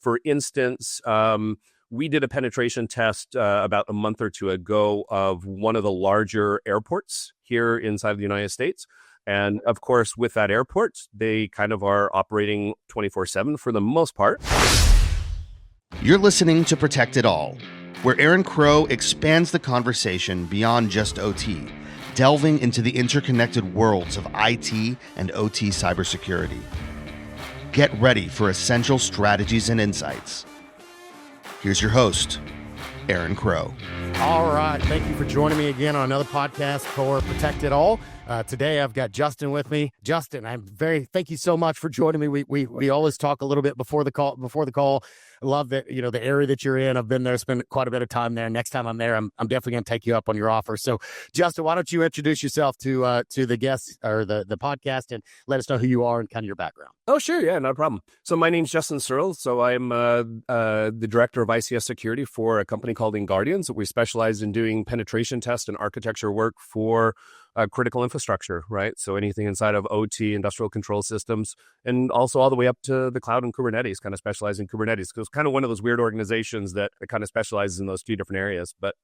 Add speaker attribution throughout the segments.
Speaker 1: for instance, we did a penetration test about a month or two ago of one of the larger airports here inside the United States. And of course, with that airport, they kind of are operating 24/7 for the most part.
Speaker 2: You're listening to Protect It All, where Aaron Crow expands the conversation beyond just OT, delving into the interconnected worlds of IT and OT cybersecurity. Get ready for essential strategies and insights. Here's your host, Aaron Crow.
Speaker 3: All right. Thank you for joining me again on another podcast for Protect It All. Today I've got Justin with me. Justin, thank you so much for joining me. We always talk a little bit before the call. I love that, the area that you're in. I've been there, spent quite a bit of time there. Next time I'm there, I'm definitely going to take you up on your offer. So Justin, why don't you introduce yourself to the guests or the podcast and let us know who you are and kind of your background.
Speaker 1: Oh, sure. Yeah, no problem. So my name's Justin Searle. So I'm the director of ICS Security for a company called InGuardians. We specialize in doing penetration test and architecture work for critical infrastructure, right? So anything inside of OT, industrial control systems, and also all the way up to the cloud and Kubernetes, kind of specialize in Kubernetes. Because it's kind of one of those weird organizations that kind of specializes in those two different areas. But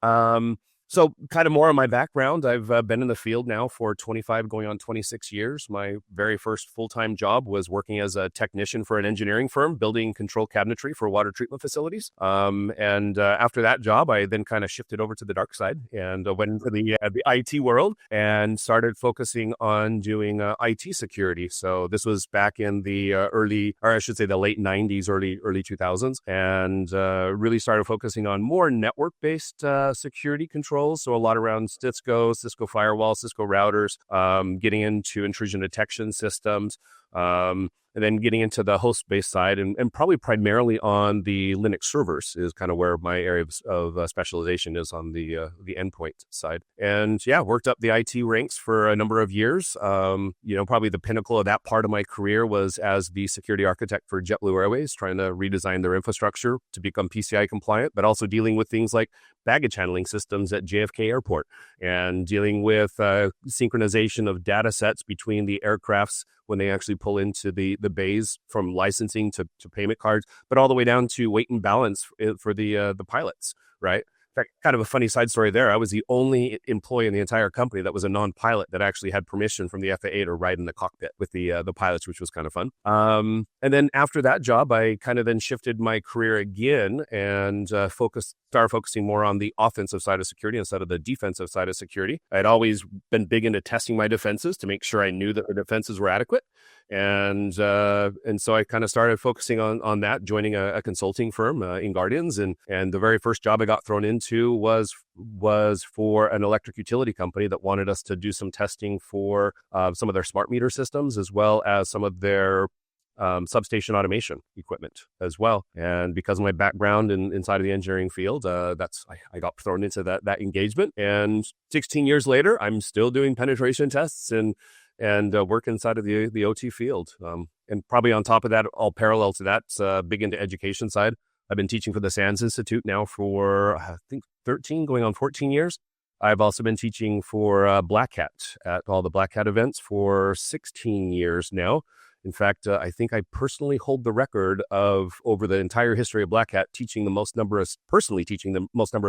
Speaker 1: so kind of more on my background, I've been in the field now for 25, going on 26 years. My very first full-time job was working as a technician for an engineering firm, building control cabinetry for water treatment facilities. And after that job, I then kind of shifted over to the dark side and went into the IT world and started focusing on doing IT security. So this was back in the the late 90s, early 2000s, and really started focusing on more network-based security control. So a lot around Cisco Firewall, Cisco routers, getting into intrusion detection systems, and then getting into the host-based side, and probably primarily on the Linux servers is kind of where my area of specialization is, on the endpoint side. And yeah, worked up the IT ranks for a number of years. Probably the pinnacle of that part of my career was as the security architect for JetBlue Airways, trying to redesign their infrastructure to become PCI compliant, but also dealing with things like baggage handling systems at JFK Airport and dealing with synchronization of data sets between the aircrafts when they actually pull into the bays, from licensing to payment cards, but all the way down to weight and balance for the pilots, right? In fact, kind of a funny side story there. I was the only employee in the entire company that was a non-pilot that actually had permission from the FAA to ride in the cockpit with the pilots, which was kind of fun. And then after that job, I kind of then shifted my career again and started focusing more on the offensive side of security instead of the defensive side of security. I'd always been big into testing my defenses to make sure I knew that the defenses were adequate. And so I kind of started focusing on that, joining a consulting firm, InGuardians, and the very first job I got thrown into was for an electric utility company that wanted us to do some testing for some of their smart meter systems, as well as some of their substation automation equipment as well. And because of my background inside of the engineering field, I got thrown into that engagement. And 16 years later, I'm still doing penetration tests and work inside of the OT field. And probably on top of that, all parallel to that, big into education side. I've been teaching for the SANS Institute now for, I think, 13, going on 14 years. I've also been teaching for Black Hat at all the Black Hat events for 16 years now. In fact, I think I personally hold the record of, over the entire history of Black Hat, teaching the most number of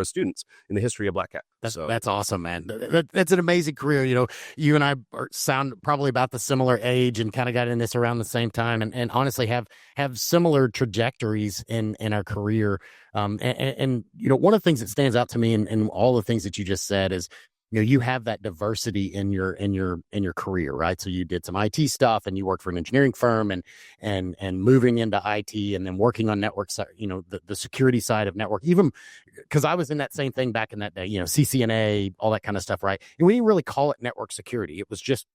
Speaker 1: students in the history of Black Hat.
Speaker 3: That's awesome, man. That's an amazing career. You and I sound probably about the similar age and kind of got in this around the same time, and honestly have similar trajectories in our career. And one of the things that stands out to me in all the things that you just said is, you have that diversity in your career, right? So you did some IT stuff, and you worked for an engineering firm, and moving into IT, and then working on network side, the security side of network. Even because I was in that same thing back in that day, CCNA, all that kind of stuff, right? And we didn't really call it network security. It was just,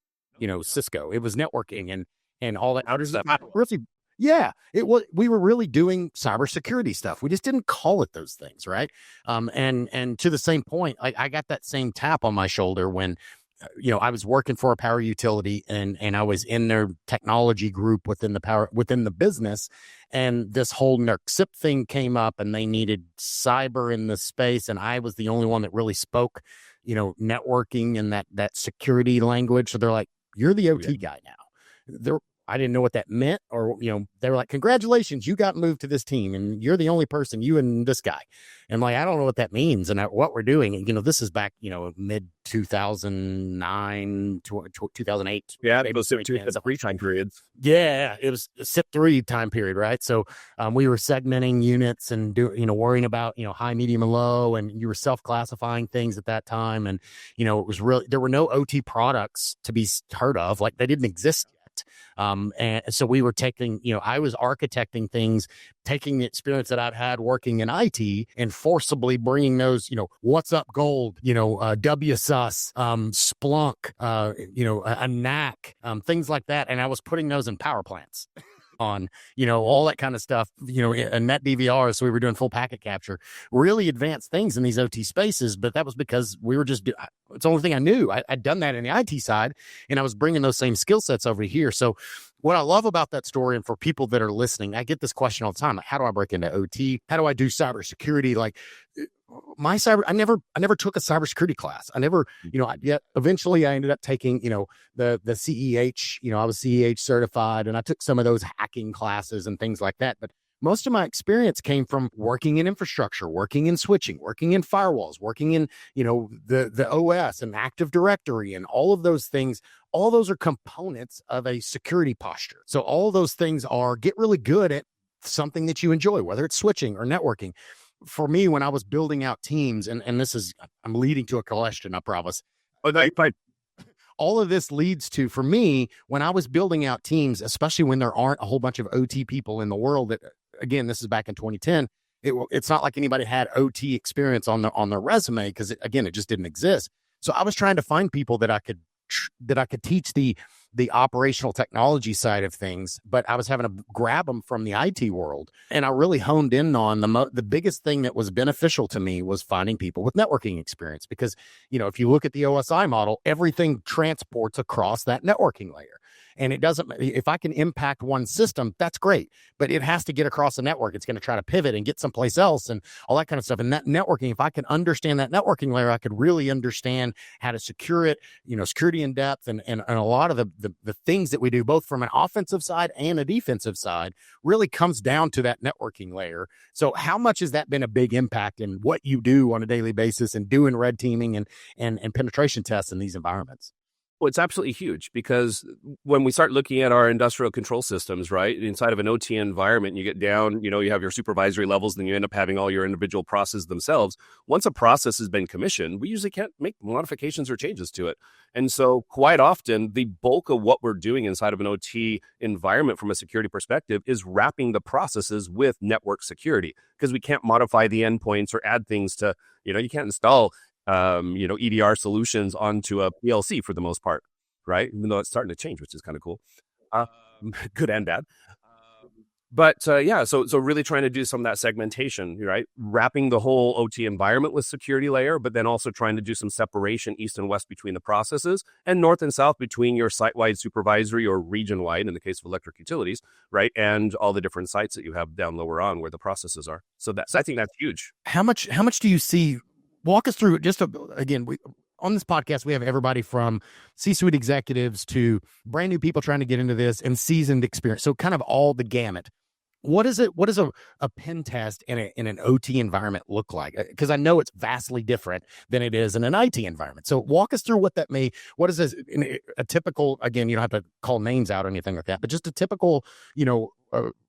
Speaker 3: Cisco. It was networking and all that.
Speaker 1: How does that
Speaker 3: really? Yeah, it was. We were really doing cybersecurity stuff. We just didn't call it those things, right? And to the same point, I got that same tap on my shoulder when, I was working for a power utility, and I was in their technology group within the business, and this whole NERC-CIP thing came up, and they needed cyber in the space, and I was the only one that really spoke, networking and that security language. So they're like, "You're the OT guy now." I didn't know what that meant, or, they were like, congratulations, you got moved to this team and you're the only person, you and this guy. And like, I don't know what that means and what we're doing. And, this is back, mid 2009, 2008.
Speaker 1: Yeah, it goes to the free time periods.
Speaker 3: Yeah, it was a SIP 3 time period, right? So we were segmenting units and worrying about, high, medium, and low, and you were self-classifying things at that time. And, it was really, there were no OT products to be heard of, like they didn't exist yet. And so we were taking, I was architecting things, taking the experience that I'd had working in IT and forcibly bringing those, what's up gold, WSUS, Splunk, a NAC, things like that. And I was putting those in power plants on, all that kind of stuff, and net DVR. So we were doing full packet capture, really advanced things in these OT spaces. But that was because we were just, it's the only thing I knew. I'd done that in the IT side, and I was bringing those same skill sets over here. So what I love about that story, and for people that are listening, I get this question all the time. Like, how do I break into OT? How do I do cybersecurity? Like, I never took a cybersecurity class. I never, yet eventually I ended up taking, the CEH, I was CEH certified, and I took some of those hacking classes and things like that. But most of my experience came from working in infrastructure, working in switching, working in firewalls, working in, the OS and Active Directory and all of those things. All those are components of a security posture. So all of those things get really good at something that you enjoy, whether it's switching or networking. For me, when I was building out teams, and this is, I'm leading to a question, I promise.
Speaker 1: Oh, no, fine.
Speaker 3: All of this leads to, for me, when I was building out teams, especially when there aren't a whole bunch of OT people in the world, that, again, this is back in 2010, it's not like anybody had OT experience on their resume, because it just didn't exist. So I was trying to find people that I could teach the operational technology side of things, but I was having to grab them from the IT world. And I really honed in on the biggest thing that was beneficial to me was finding people with networking experience, because, if you look at the OSI model, everything transports across that networking layer. And it doesn't, if I can impact one system, that's great, but it has to get across the network. It's going to try to pivot and get someplace else and all that kind of stuff. And that networking, if I can understand that networking layer, I could really understand how to secure it, security in depth, and a lot of the things that we do, both from an offensive side and a defensive side, really comes down to that networking layer. So how much has that been a big impact in what you do on a daily basis and doing red teaming and penetration tests in these environments?
Speaker 1: Well, it's absolutely huge, because when we start looking at our industrial control systems, right, inside of an OT environment, you get down, you have your supervisory levels, then you end up having all your individual processes themselves. Once a process has been commissioned, we usually can't make modifications or changes to it. And so quite often, the bulk of what we're doing inside of an OT environment from a security perspective is wrapping the processes with network security, because we can't modify the endpoints or add things to, you can't install EDR solutions onto a PLC for the most part, right? Even though it's starting to change, which is kind of cool, good and bad. So really trying to do some of that segmentation, right? Wrapping the whole OT environment with security layer, but then also trying to do some separation east and west between the processes, and north and south between your site-wide supervisory or region-wide, in the case of electric utilities, right? And all the different sites that you have down lower on where the processes are. So I think that's huge.
Speaker 3: How much do you see? Walk us through, again, on this podcast, we have everybody from C-suite executives to brand new people trying to get into this and seasoned experience. So kind of all the gamut. What does a pen test in an OT environment look like? Because I know it's vastly different than it is in an IT environment. So walk us through what is this, a typical, again, you don't have to call names out or anything like that, but just a typical,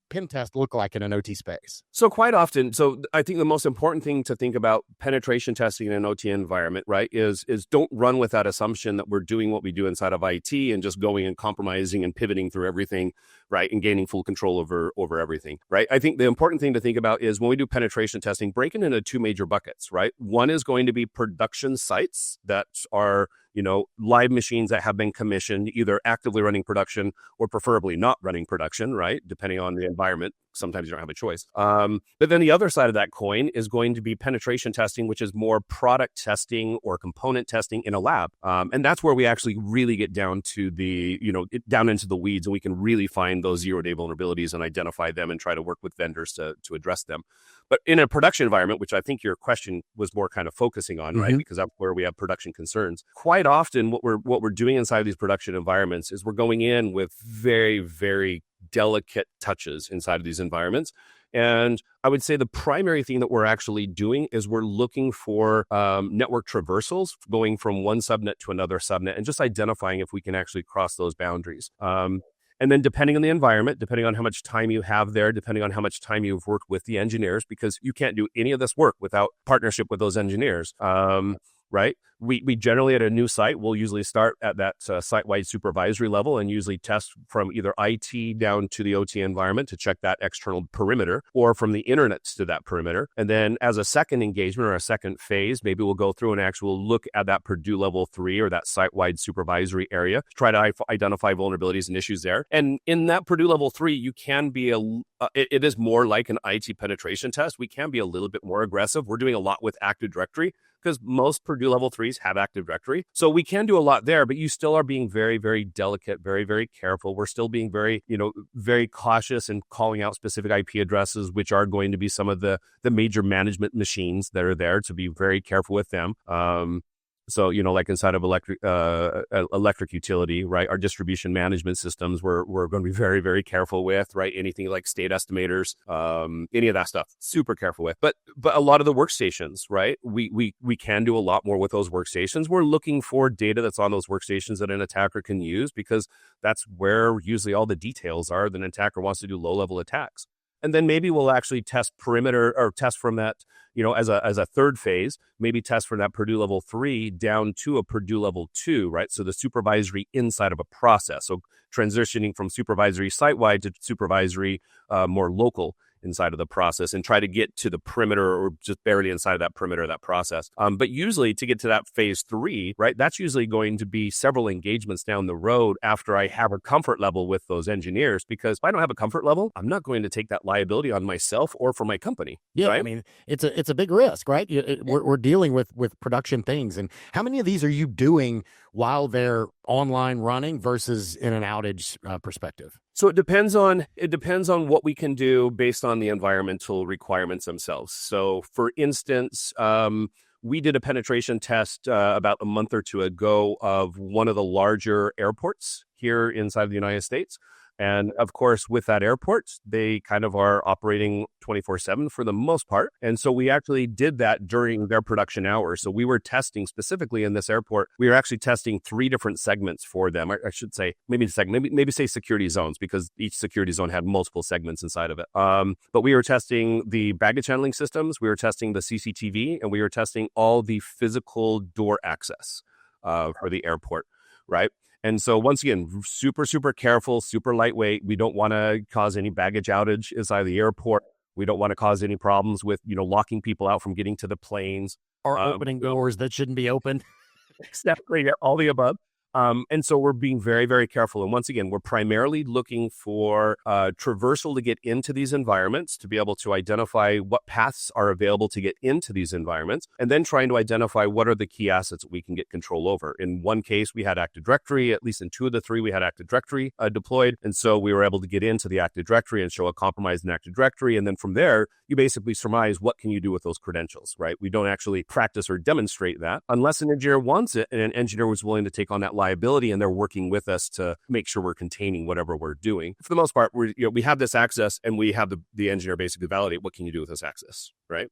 Speaker 3: pen test look like in an OT space?
Speaker 1: So quite often, I think the most important thing to think about penetration testing in an OT environment, right, is don't run with that assumption that we're doing what we do inside of IT and just going and compromising and pivoting through everything, right, and gaining full control over everything, right? I think the important thing to think about is when we do penetration testing, break it into two major buckets, right? One is going to be production sites that are, live machines that have been commissioned, either actively running production or preferably not running production, right? Depending on the environment. sometimes you don't have a choice. But then the other side of that coin is going to be penetration testing, which is more product testing or component testing in a lab. And that's where we actually really get down to down into the weeds, and we can really find those zero-day vulnerabilities and identify them and try to work with vendors to address them. But in a production environment, which I think your question was more kind of focusing on, right? Because that's where we have production concerns. Quite often, what we're doing inside of these production environments is we're going in with very, very delicate touches inside of these environments. And I would say the primary thing that we're actually doing is we're looking for network traversals going from one subnet to another subnet and just identifying if we can actually cross those boundaries. And then depending on the environment, depending on how much time you have there, depending on how much time you've worked with the engineers, because you can't do any of this work without partnership with those engineers. Right? We generally at a new site, we'll usually start at that site-wide supervisory level and usually test from either IT down to the OT environment to check that external perimeter, or from the internet to that perimeter. And then as a second engagement or a second phase, maybe we'll go through an actual look at that Purdue level 3 or that site-wide supervisory area, try to identify vulnerabilities and issues there. And in that Purdue level 3, you can be it is more like an IT penetration test. We can be a little bit more aggressive. We're doing a lot with Active Directory, because most Purdue level 3s have Active Directory. So we can do a lot there, but you still are being very, very delicate, very, very careful. We're still being very, very cautious and calling out specific IP addresses, which are going to be some of the major management machines that are there, to be very careful with them. So, like inside of electric utility, right? Our distribution management systems, we're going to be very, very careful with, right? Anything like state estimators, any of that stuff, super careful with. But a lot of the workstations, right? We can do a lot more with those workstations. We're looking for data that's on those workstations that an attacker can use, because that's where usually all the details are that an attacker wants to do low-level attacks. And then maybe we'll actually test perimeter, or test from that, as a third phase, maybe test from that Purdue level 3 down to a Purdue level 2, right? So the supervisory inside of a process. So transitioning from supervisory site-wide to supervisory more local inside of the process, and try to get to the perimeter or just barely inside of that perimeter of that process. But usually to get to that phase 3, right, that's usually going to be several engagements down the road after I have a comfort level with those engineers, because if I don't have a comfort level, I'm not going to take that liability on myself or for my company.
Speaker 3: Yeah,
Speaker 1: right?
Speaker 3: I mean, it's a big risk, right? We're dealing with production things. And how many of these are you doing while they're online running versus in an outage perspective?
Speaker 1: So it depends on what we can do based on the environmental requirements themselves. So for instance, we did a penetration test about a month or two ago of one of the larger airports here inside the United States. And of course, with that airport, they kind of are operating 24/7 for the most part. And so we actually did that during their production hours. So we were testing specifically in this airport. We were actually testing 3 different segments for them. I should say, maybe say security zones, because each security zone had multiple segments inside of it. But we were testing the baggage handling systems. We were testing the CCTV, and we were testing all the physical door access for the airport, right? And so once again, super, super careful, super lightweight. We don't want to cause any baggage outage inside the airport. We don't want to cause any problems with, locking people out from getting to the planes.
Speaker 3: Or opening doors that shouldn't be open.
Speaker 1: Exactly, all the above. And so we're being very, very careful. And once again, we're primarily looking for traversal to get into these environments, to be able to identify what paths are available to get into these environments, and then trying to identify what are the key assets that we can get control over. In one case, we had Active Directory. At least in 2 of the 3, we had Active Directory deployed. And so we were able to get into the Active Directory and show a compromise in Active Directory. And then from there, you basically surmise what can you do with those credentials, right? We don't actually practice or demonstrate that unless an engineer wants it and an engineer was willing to take on that liability, and they're working with us to make sure we're containing whatever we're doing. For the most part, we have this access, and we have the engineer basically validate what can you do with this access, right?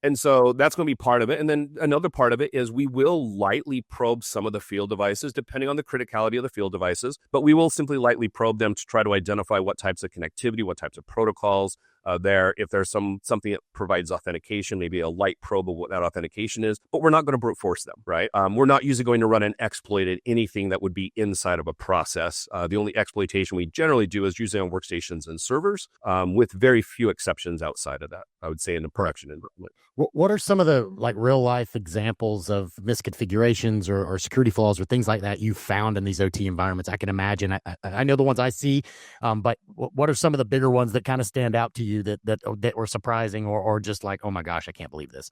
Speaker 1: And so that's going to be part of it. And then another part of it is we will lightly probe some of the field devices, depending on the criticality of the field devices, but we will simply lightly probe them to try to identify what types of connectivity, what types of protocols there. If there's something that provides authentication, maybe a light probe of what that authentication is, but we're not going to brute force them, right? We're not usually going to run an exploit at anything that would be inside of a process. The only exploitation we generally do is usually on workstations and servers, with very few exceptions outside of that. I would say, in the production environment.
Speaker 3: What are some of the like real life examples of misconfigurations or security flaws or things like that you found in these OT environments? I can imagine. I know the ones I see, but what are some of the bigger ones that kind of stand out to you that were surprising or just like, oh my gosh, I can't believe this?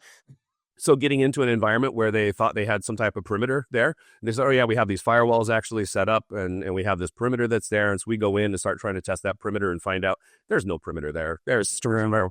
Speaker 1: So getting into an environment where they thought they had some type of perimeter there, and they said, oh yeah, we have these firewalls actually set up and we have this perimeter that's there. And so we go in and start trying to test that perimeter and find out there's no perimeter there. There's perimeter.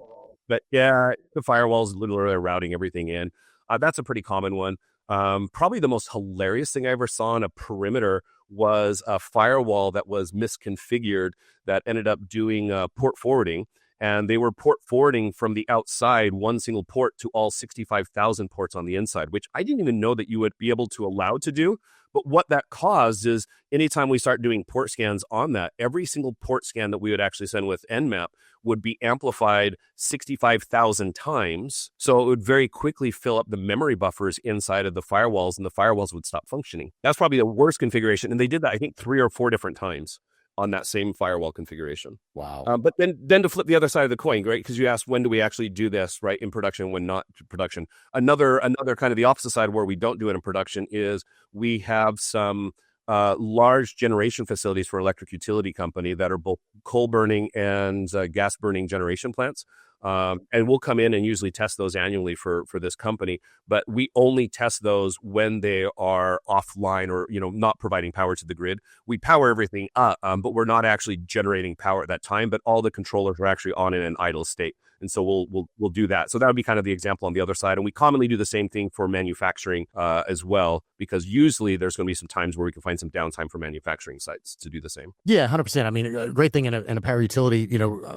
Speaker 1: But yeah, the firewall's literally routing everything in. That's a pretty common one. Probably the most hilarious thing I ever saw on a perimeter was a firewall that was misconfigured that ended up doing port forwarding. And they were port forwarding from the outside, one single port to all 65,000 ports on the inside, which I didn't even know that you would be able to allow to do. But what that caused is anytime we start doing port scans on that, every single port scan that we would actually send with Nmap would be amplified 65,000 times. So it would very quickly fill up the memory buffers inside of the firewalls, and the firewalls would stop functioning. That's probably the worst configuration. And they did that, I think, 3 or 4 different times on that same firewall configuration.
Speaker 3: Wow.
Speaker 1: But then to flip the other side of the coin, right? Because you asked, when do we actually do this, right? In production, when not production. Another kind of the opposite side where we don't do it in production is we have some large generation facilities for electric utility company that are both coal burning and gas burning generation plants. And we'll come in and usually test those annually for this company, but we only test those when they are offline or, not providing power to the grid. We power everything up, but we're not actually generating power at that time, but all the controllers are actually on in an idle state. And so we'll do that. So that would be kind of the example on the other side. And we commonly do the same thing for manufacturing as well, because usually there's going to be some times where we can find some downtime for manufacturing sites to do the same.
Speaker 3: Yeah, 100%. I mean, a great thing in a power utility,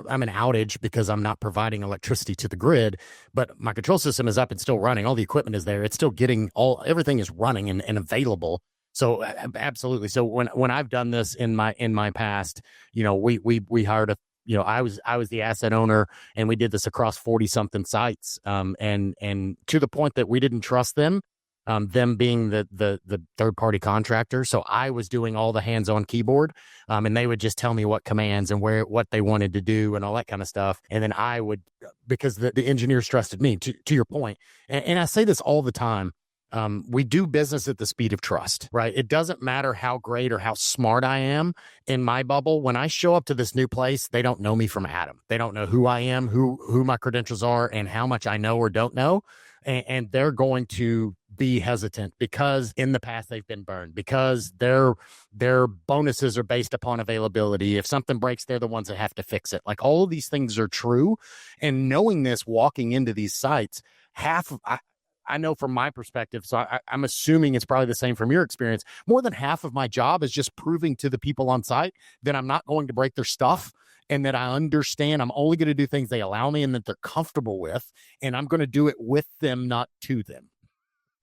Speaker 3: I'm an outage because I'm not providing electricity to the grid, but my control system is up and still running. All the equipment is there. It's still getting everything is running and available. So absolutely. So when I've done this in my past, we hired I was the asset owner, and we did this across 40 something sites. And to the point that we didn't trust them being the third party contractor. So I was doing all the hands on keyboard, and they would just tell me what commands and what they wanted to do and all that kind of stuff. And then I would, because the engineers trusted me, to your point. And I say this all the time. We do business at the speed of trust, right? It doesn't matter how great or how smart I am in my bubble. When I show up to this new place, they don't know me from Adam. They don't know who I am, who my credentials are, and how much I know or don't know. And they're going to be hesitant because in the past they've been burned, because their bonuses are based upon availability. If something breaks, they're the ones that have to fix it. Like, all of these things are true. And knowing this, walking into these sites, I know from my perspective, so I'm assuming it's probably the same from your experience, more than half of my job is just proving to the people on site that I'm not going to break their stuff, and that I understand I'm only going to do things they allow me and that they're comfortable with, and I'm going to do it with them, not to them.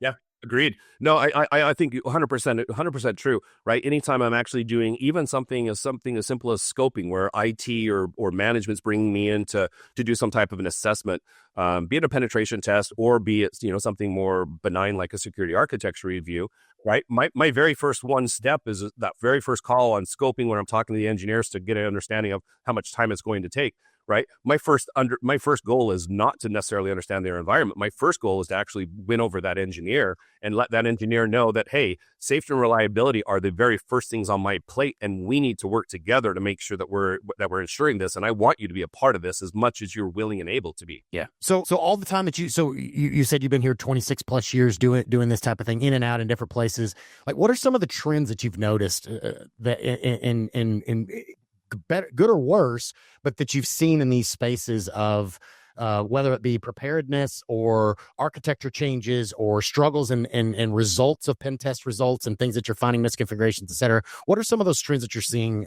Speaker 1: Yeah, agreed. No, I think 100% true, right? Anytime I'm actually doing even something as simple as scoping, where IT or management's bringing me in to do some type of an assessment, be it a penetration test or be it something more benign like a security architecture review, right? My very first one step is that very first call on scoping when I'm talking to the engineers to get an understanding of how much time it's going to take. Right. My first goal is not to necessarily understand their environment. My first goal is to actually win over that engineer and let that engineer know that, hey, safety and reliability are the very first things on my plate, and we need to work together to make sure that we're ensuring this. And I want you to be a part of this as much as you're willing and able to be.
Speaker 3: Yeah. So all the time that you said you've been here 26 plus years doing this type of thing in and out in different places. Like, what are some of the trends that you've noticed that in better, good or worse, but that you've seen in these spaces of whether it be preparedness or architecture changes or struggles and results of pen test results and things that you're finding, misconfigurations, et cetera? What are some of those trends that you're seeing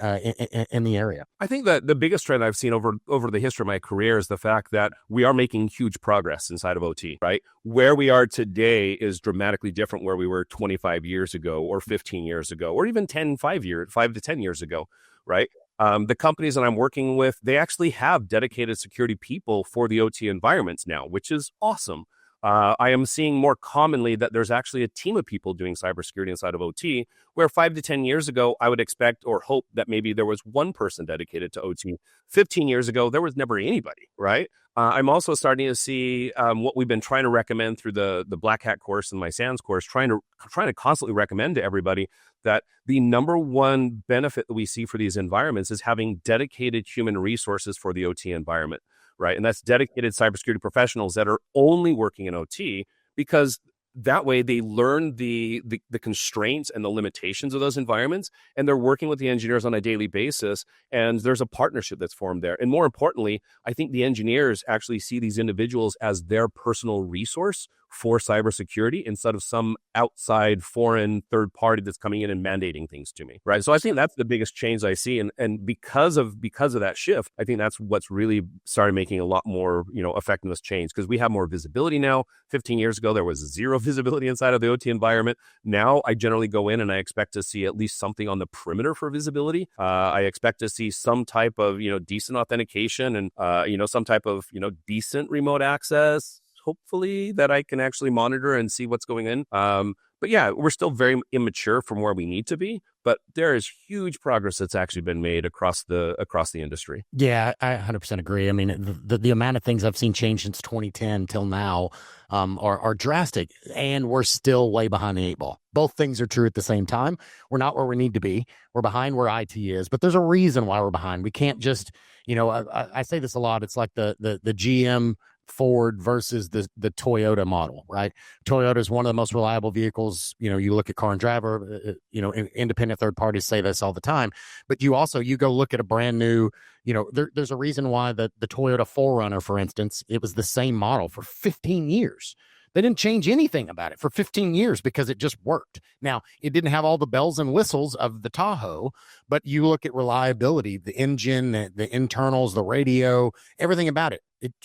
Speaker 3: in the area?
Speaker 1: I think that the biggest trend I've seen over the history of my career is the fact that we are making huge progress inside of OT, right? Where we are today is dramatically different where we were 25 years ago or 15 years ago, or even 5 to 10 years ago, right? The companies that I'm working with, they actually have dedicated security people for the OT environments now, which is awesome. I am seeing more commonly that there's actually a team of people doing cybersecurity inside of OT, where 5 to 10 years ago, I would expect or hope that maybe there was one person dedicated to OT. 15 years ago, there was never anybody, right? I'm also starting to see what we've been trying to recommend through the Black Hat course and my SANS course, trying to constantly recommend to everybody that the number one benefit that we see for these environments is having dedicated human resources for the OT environment, right? And that's dedicated cybersecurity professionals that are only working in OT, because that way they learn the constraints and the limitations of those environments, and they're working with the engineers on a daily basis, and there's a partnership that's formed there. And more importantly, I think the engineers actually see these individuals as their personal resource for cybersecurity instead of some outside foreign third party that's coming in and mandating things to me, right? So I think that's the biggest change I see, and because of that shift, I think that's what's really started making a lot more effect in this change, because we have more visibility now. 15 years ago, there was zero visibility inside of the OT environment. Now I generally go in and I expect to see at least something on the perimeter for visibility. I expect to see some type of decent authentication and some type of decent remote access, hopefully, that I can actually monitor and see what's going in. But yeah, we're still very immature from where we need to be, but there is huge progress that's actually been made across the industry.
Speaker 3: Yeah, I 100% agree. I mean, the amount of things I've seen change since 2010 till now are drastic, and we're still way behind the 8 ball. Both things are true at the same time. We're not where we need to be. We're behind where IT is, but there's a reason why we're behind. We can't just, I say this a lot. It's like the GM Ford versus the Toyota model, right? Toyota is one of the most reliable vehicles. You look at Car and Driver, independent third parties say this all the time, but you go look at a brand new, there's a reason why the Toyota 4Runner, for instance, it was the same model for 15 years. They didn't change anything about it for 15 years because it just worked. Now, it didn't have all the bells and whistles of the Tahoe, but you look at reliability, the engine, the internals, the radio, everything about it.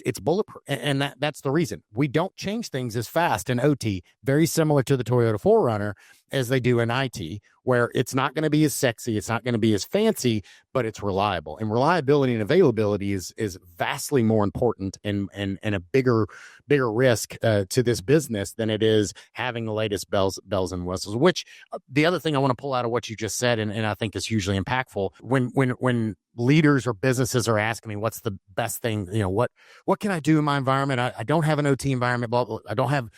Speaker 3: It's bulletproof. And that's the reason. We don't change things as fast in OT, very similar to the Toyota 4Runner, as they do in IT, where it's not going to be as sexy, it's not going to be as fancy, but it's reliable. And reliability and availability is vastly more important and a bigger risk to this business than it is having the latest bells and whistles. Which the other thing I want to pull out of what you just said, and I think is hugely impactful, when leaders or businesses are asking me what's the best thing, what can I do in my environment? I don't have an OT environment, blah, blah, I don't have,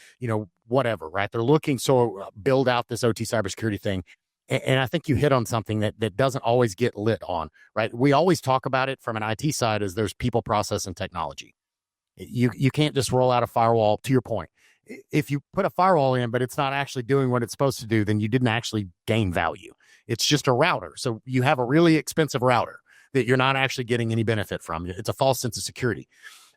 Speaker 3: whatever, right? They're looking, so build out this OT cybersecurity thing. And I think you hit on something that doesn't always get lit on, right? We always talk about it from an IT side as there's people, process, and technology. You can't just roll out a firewall, to your point. If you put a firewall in, but it's not actually doing what it's supposed to do, then you didn't actually gain value. It's just a router. So you have a really expensive router that you're not actually getting any benefit from. It's a false sense of security.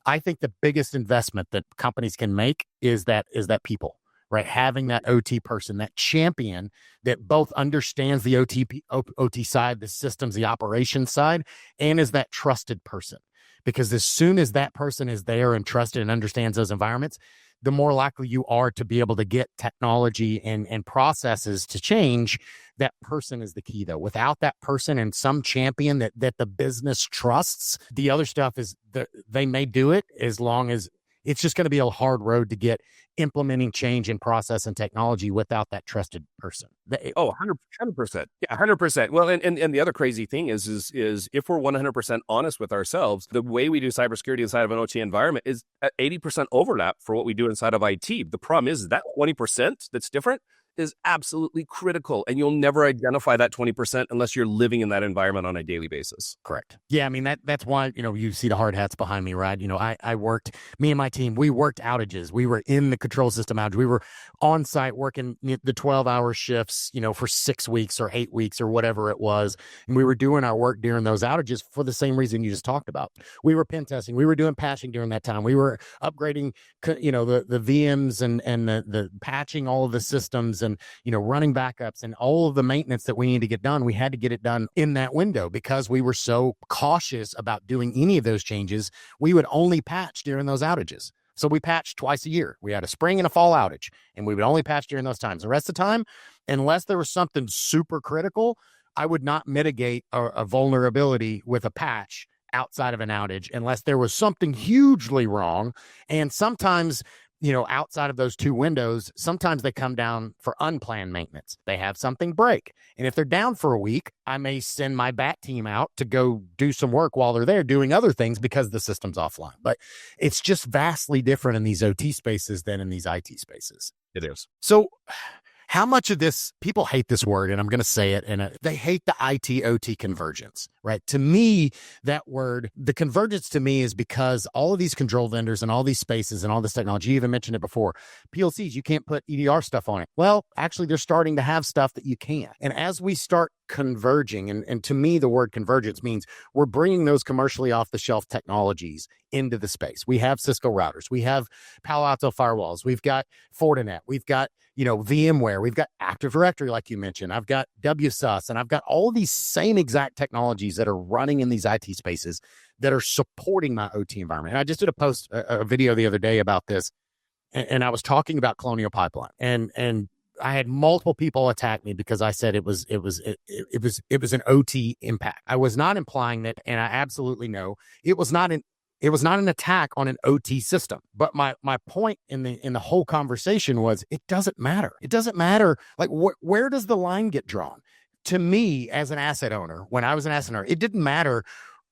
Speaker 3: I think the biggest investment that companies can make is that people, right? Having that OT person, that champion that both understands the OT side, the systems, the operations side, and is that trusted person. Because as soon as that person is there and trusted and understands those environments, the more likely you are to be able to get technology and processes to change. That person is the key, though. Without that person and some champion that the business trusts, the other stuff is they may do it, as long as it's just going to be a hard road to get implementing change in process and technology without that trusted person.
Speaker 1: 100%. Yeah, 100%. Well, and the other crazy thing is if we're 100% honest with ourselves, the way we do cybersecurity inside of an OT environment is at 80% overlap for what we do inside of IT. The problem is that 20% that's different is absolutely critical, and you'll never identify that 20% unless you're living in that environment on a daily basis.
Speaker 3: Correct. Yeah, I mean, that's why, you see the hard hats behind me, right? I worked, me and my team, we worked outages. We were in the control system outage. We were on site working the 12-hour shifts, for 6 weeks or 8 weeks or whatever it was. And we were doing our work during those outages for the same reason you just talked about. We were pen testing. We were doing patching during that time. We were upgrading, the VMs and the patching all of the systems and, running backups and all of the maintenance that we need to get done. We had to get it done in that window because we were so cautious about doing any of those changes. We would only patch during those outages. So we patched twice a year. We had a spring and a fall outage, and we would only patch during those times. The rest of the time, unless there was something super critical, I would not mitigate a vulnerability with a patch outside of an outage unless there was something hugely wrong. And sometimes outside of those two windows, sometimes they come down for unplanned maintenance. They have something break. And if they're down for a week, I may send my BAT team out to go do some work while they're there doing other things because the system's offline. But it's just vastly different in these OT spaces than in these IT spaces.
Speaker 1: It is.
Speaker 3: So how much of this, people hate this word, and I'm going to say it, and they hate the IT-OT convergence, right? To me, that word, the convergence to me is because all of these control vendors and all these spaces and all this technology, you even mentioned it before, PLCs, you can't put EDR stuff on it. Well, actually, they're starting to have stuff that you can. And as we start converging, and to me, the word convergence means we're bringing those commercially off-the-shelf technologies into the space. We have Cisco routers. We have Palo Alto firewalls. We've got Fortinet. We've got VMware, we've got Active Directory, like you mentioned. I've got WSUS, and I've got all these same exact technologies that are running in these IT spaces that are supporting my OT environment. And I just did a video the other day about this, and I was talking about Colonial Pipeline, and I had multiple people attack me because I said it was an OT impact. I was not implying that, and I absolutely know it was not an attack on an OT system. But my point in the whole conversation was it doesn't matter. It doesn't matter. Like where does the line get drawn? To me, as an asset owner, when I was an asset owner, it didn't matter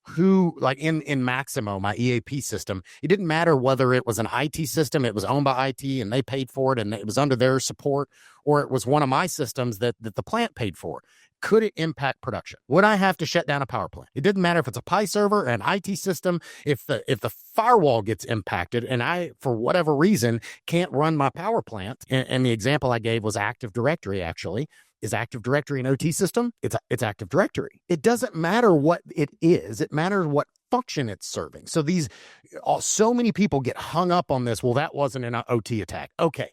Speaker 3: who, like in Maximo, my EAP system, it didn't matter whether it was an IT system, it was owned by IT and they paid for it and it was under their support, or it was one of my systems that the plant paid for. Could it impact production? Would I have to shut down a power plant? It didn't matter if it's a PI server, an IT system, if the firewall gets impacted and I, for whatever reason, can't run my power plant. And the example I gave was Active Directory, actually. Is Active Directory an OT system? It's Active Directory. It doesn't matter what it is. It matters what function it's serving. So so many people get hung up on this. Well, that wasn't an OT attack. Okay.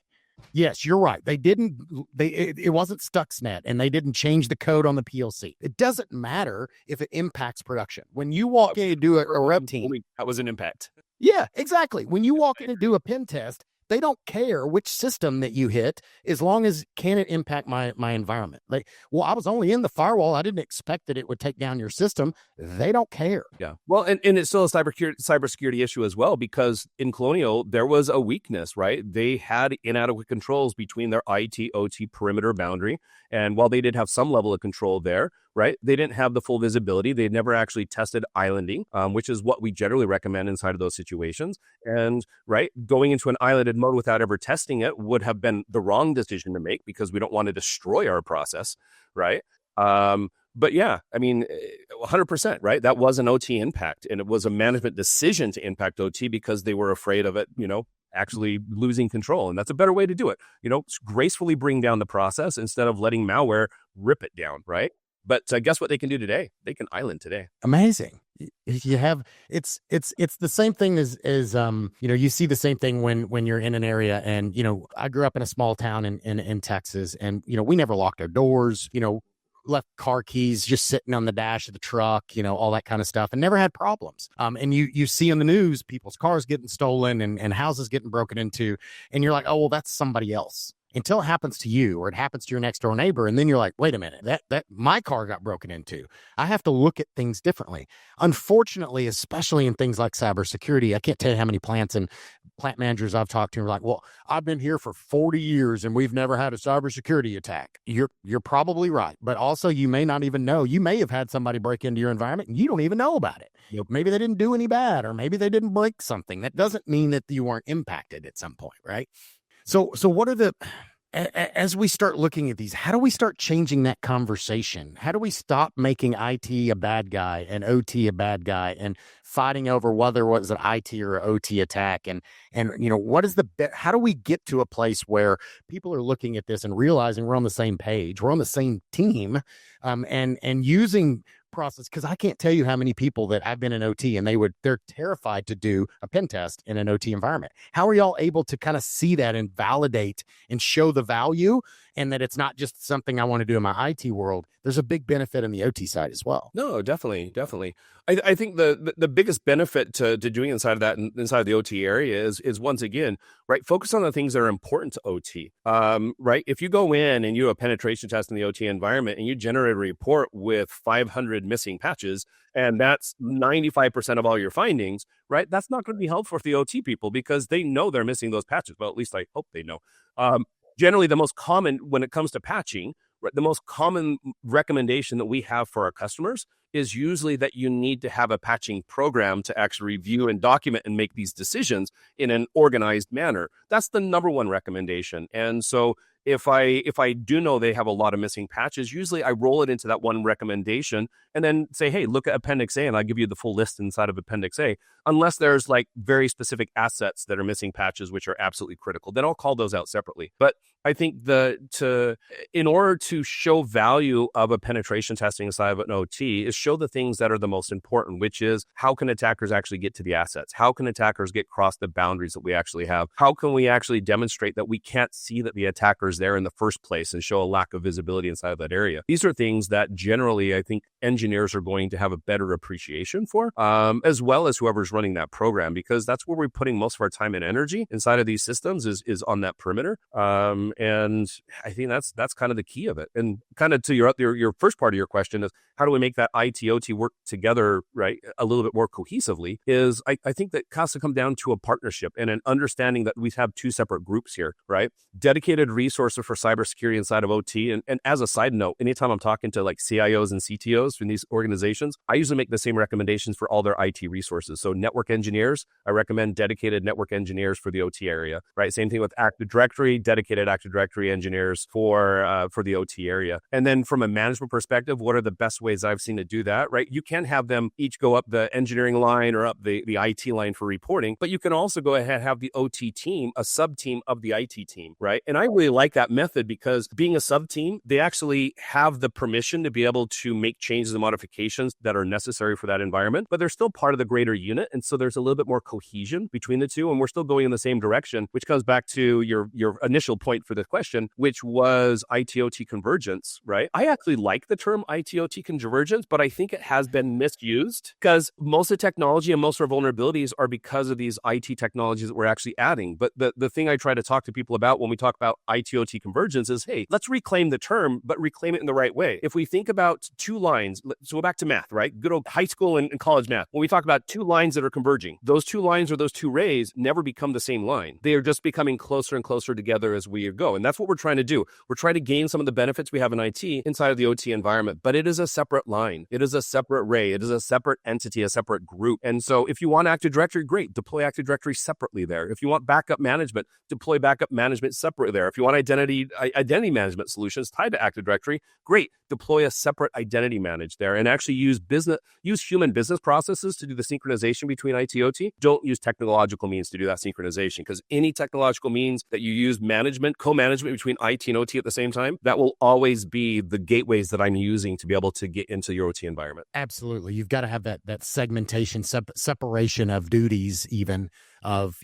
Speaker 3: Yes, you're right. It wasn't Stuxnet and they didn't change the code on the PLC. It doesn't matter if it impacts production. When you walk in and do a rep team.
Speaker 1: That was an impact.
Speaker 3: Yeah, exactly. When you walk in and do a pen test, they don't care which system that you hit as long as can it impact my environment. Like, well, I was only in the firewall. I didn't expect that it would take down your system. They don't care.
Speaker 1: Yeah. Well, and it's still a cybersecurity issue as well, because in Colonial, there was a weakness, right? They had inadequate controls between their IT, OT perimeter boundary. And while they did have some level of control there, right, they didn't have the full visibility. They never actually tested islanding, which is what we generally recommend inside of those situations. And right, going into an islanded mode without ever testing it would have been the wrong decision to make because we don't want to destroy our process, right? But yeah, I mean, 100%, right? That was an OT impact, and it was a management decision to impact OT because they were afraid of it, actually losing control. And that's a better way to do it. Gracefully bring down the process instead of letting malware rip it down, right? But guess what they can do today? They can island today.
Speaker 3: Amazing. You have it's the same thing as you see the same thing when you're in an area. And I grew up in a small town in Texas, and we never locked our doors. Left car keys just sitting on the dash of the truck, all that kind of stuff, and never had problems. And you see in the news people's cars getting stolen and houses getting broken into, and you're like, oh well, that's somebody else. Until it happens to you or it happens to your next door neighbor. And then you're like, wait a minute, that my car got broken into. I have to look at things differently. Unfortunately, especially in things like cybersecurity, I can't tell you how many plants and plant managers I've talked to are like, well, I've been here for 40 years and we've never had a cybersecurity attack. You're probably right. But also you may not even know. You may have had somebody break into your environment and you don't even know about it. Maybe they didn't do any bad, or maybe they didn't break something. That doesn't mean that you weren't impacted at some point, right? So what are as we start looking at these, how do we start changing that conversation? How do we stop making IT a bad guy and OT a bad guy and fighting over whether it was an IT or an OT attack? And what is how do we get to a place where people are looking at this and realizing we're on the same page, we're on the same team, and using process? Because I can't tell you how many people that I've been in OT and they're terrified to do a pen test in an OT environment. How are y'all able to kind of see that and validate and show the value and that it's not just something I want to do in my IT world. There's a big benefit in the OT side as well.
Speaker 1: No, definitely, definitely. I think the biggest benefit to doing inside of the OT area is once again, right, focus on the things that are important to OT. Right, if you go in and you do a penetration test in the OT environment and you generate a report with 500 missing patches, and that's 95% of all your findings, right? That's not going to be helpful for the OT people because they know they're missing those patches. Well, at least I hope they know. Generally, the most common when it comes to patching, right, the most common recommendation that we have for our customers is usually that you need to have a patching program to actually review and document and make these decisions in an organized manner. That's the number one recommendation. And so if I do know they have a lot of missing patches, usually I roll it into that one recommendation and then say, hey, look at Appendix A, and I'll give you the full list inside of Appendix A, unless there's like very specific assets that are missing patches, which are absolutely critical. Then I'll call those out separately. But I think in order to show value of a penetration testing inside of an OT is show the things that are the most important, which is how can attackers actually get to the assets? How can attackers get across the boundaries that we actually have? How can we actually demonstrate that we can't see that the attacker's there in the first place and show a lack of visibility inside of that area? These are things that generally I think engineers are going to have a better appreciation for, as well as whoever's running that program, because that's where we're putting most of our time and energy inside of these systems is on that perimeter. And I think that's kind of the key of it. And kind of to your first part of your question is how do we make that IT/OT work together, right, a little bit more cohesively, is I think that has to come down to a partnership and an understanding that we have two separate groups here, right? Dedicated resources for cybersecurity inside of OT. And as a side note, anytime I'm talking to like CIOs and CTOs from these organizations, I usually make the same recommendations for all their IT resources. So network engineers, I recommend dedicated network engineers for the OT area, right? Same thing with Active Directory, dedicated Active Directory engineers for the OT area. And then from a management perspective, what are the best ways I've seen to do that, right? You can have them each go up the engineering line or up the IT line for reporting, but you can also go ahead and have the OT team, a sub-team of the IT team, right? And I really like that method because being a sub-team, they actually have the permission to be able to make changes and modifications that are necessary for that environment, but they're still part of the greater unit. And so there's a little bit more cohesion between the two, and we're still going in the same direction, which comes back to your initial point for the question, which was IT/OT convergence, right? I actually like the term IT/OT convergence, but I think it has been misused because most of the technology and most of our vulnerabilities are because of these IT technologies that we're actually adding. But the thing I try to talk to people about when we talk about IT/OT convergence is, hey, let's reclaim the term, but reclaim it in the right way. If we think about two lines, so go back to math, right? Good old high school and college math. When we talk about two lines that are converging, those two lines or those two rays never become the same line. They are just becoming closer and closer together as we go. And that's what we're trying to do. We're trying to gain some of the benefits we have in IT inside of the OT environment, but it is a separate line. It is a separate ray. It is a separate entity, a separate group. And so if you want Active Directory, great, deploy Active Directory separately there. If you want backup management, deploy backup management separately there. If you want identity management solutions tied to Active Directory, great, deploy a separate identity manage there and actually use human business processes to do the synchronization between IT/OT. Don't use technological means to do that synchronization, because any technological means that you use co-management between IT and OT at the same time, that will always be the gateways that I'm using to be able to get into your OT environment.
Speaker 3: Absolutely. You've got to have that segmentation, separation of duties, even of,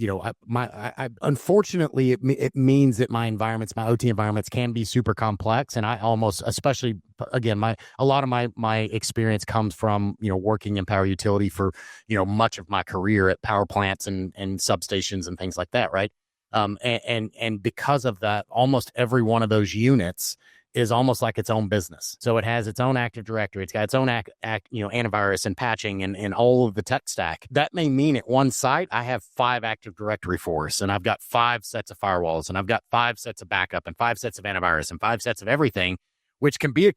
Speaker 3: unfortunately, it means that my OT environments can be super complex. And I almost, especially again, a lot of my experience comes from, working in power utility for, much of my career at power plants and substations and things like that. Right. And because of that, almost every one of those units is almost like its own business. So it has its own Active Directory. It's got its own antivirus and patching and all of the tech stack. That may mean at one site, I have 5 Active Directory force, and I've got 5 sets of firewalls, and I've got 5 sets of backup, and 5 sets of antivirus, and 5 sets of everything, which can be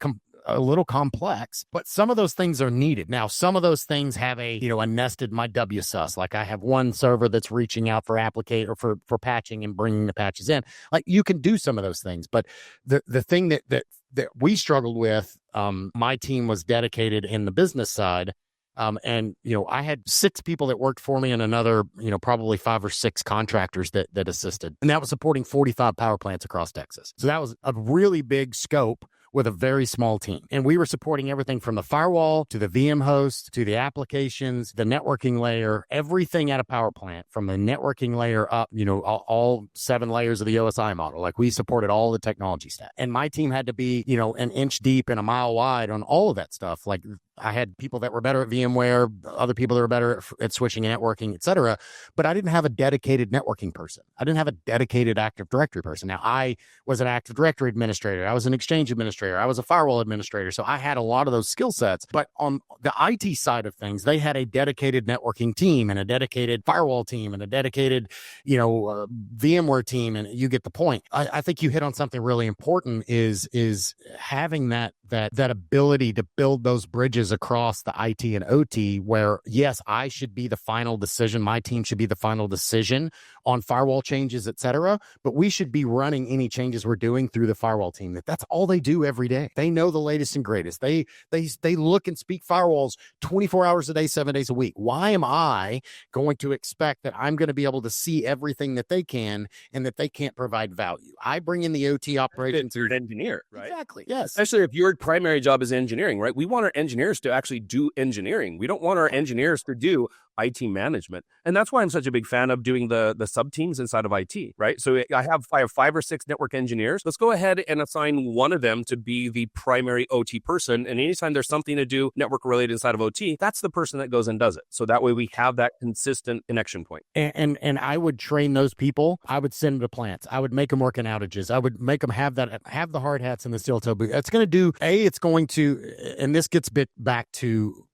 Speaker 3: a little complex, but some of those things are needed. Now, some of those things have a nested my WSUS. Like I have one server that's reaching out for applicate or for patching and bringing the patches in. Like you can do some of those things, but the thing that we struggled with, my team was dedicated in the business side. And I had 6 people that worked for me and another, probably 5 or 6 contractors that assisted. And that was supporting 45 power plants across Texas. So that was a really big scope with a very small team. And we were supporting everything from the firewall to the VM host to the applications, the networking layer, everything at a power plant from the networking layer up, all 7 layers of the OSI model. Like we supported all the technology stack. And my team had to be, an inch deep and a mile wide on all of that stuff. Like I had people that were better at VMware, other people that were better at switching and networking, et cetera. But I didn't have a dedicated networking person. I didn't have a dedicated Active Directory person. Now, I was an Active Directory administrator. I was an Exchange administrator. I was a firewall administrator. So I had a lot of those skill sets. But on the IT side of things, they had a dedicated networking team and a dedicated firewall team and a dedicated, VMware team. And you get the point. I think you hit on something really important is having that ability to build those bridges across the IT and OT where, yes, I should be the final decision. My team should be the final decision on firewall changes, et cetera. But we should be running any changes we're doing through the firewall team. That's all they do every day. They know the latest and greatest. They look and speak firewalls 24 hours a day, 7 days a week. Why am I going to expect that I'm going to be able to see everything that they can and that they can't provide value? I bring in the OT operations.
Speaker 1: You're an engineer, right?
Speaker 3: Exactly. Yes.
Speaker 1: Especially if your primary job is engineering, right? We want our engineers to actually do engineering. We don't want our engineers to do IT management. And that's why I'm such a big fan of doing the sub teams inside of IT, right? So I have 5 or 6 network engineers. Let's go ahead and assign one of them to be the primary OT person. And anytime there's something to do network related inside of OT, that's the person that goes and does it. So that way we have that consistent connection point.
Speaker 3: And I would train those people. I would send them to plants. I would make them work in outages. I would make them have the hard hats and the steel toe boot. It's going to, and this gets back to,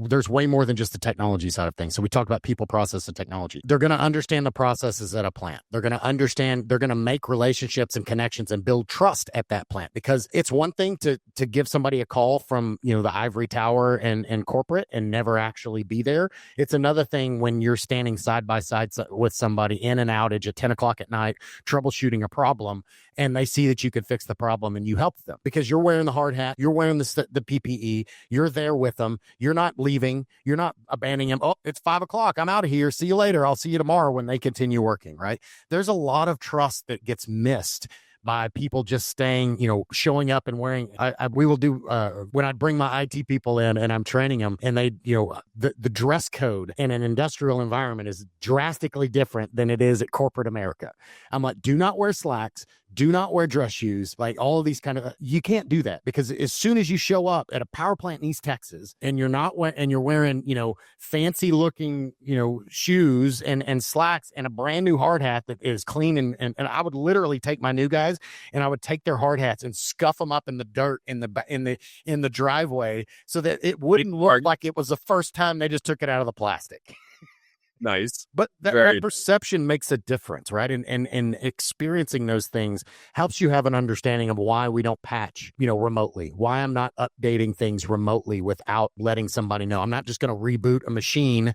Speaker 3: there's way more than just the technology side of things. So we talked about people, process, and technology. They're going to understand the processes at a plant. They're going to make relationships and connections and build trust at that plant, because it's one thing to give somebody a call from, the ivory tower and corporate and never actually be there. It's another thing when you're standing side by side with somebody in an outage at 10 o'clock at night, troubleshooting a problem, and they see that you could fix the problem and you help them because you're wearing the hard hat, you're wearing the PPE, you're there with them, you're not leaving, you're not abandoning them. Oh, it's 5 o'clock, I'm out of here, see you later, I'll see you tomorrow, when they continue working, right? There's a lot of trust that gets missed by people just staying, showing up and wearing. We will do when I bring my IT people in and I'm training them, and they, the dress code in an industrial environment is drastically different than it is at corporate America. I'm like, do not wear slacks, do not wear dress shoes, like all of these you can't do that, because as soon as you show up at a power plant in East Texas and you're wearing, fancy looking, shoes and slacks and a brand new hard hat that is clean, and I would literally take my new guys and I would take their hard hats and scuff them up in the dirt in the driveway so that it wouldn't look like it was the first time they just took it out of the plastic.
Speaker 1: Nice.
Speaker 3: But that perception makes a difference, right? And experiencing those things helps you have an understanding of why we don't patch, remotely, why I'm not updating things remotely without letting somebody know. I'm not just going to reboot a machine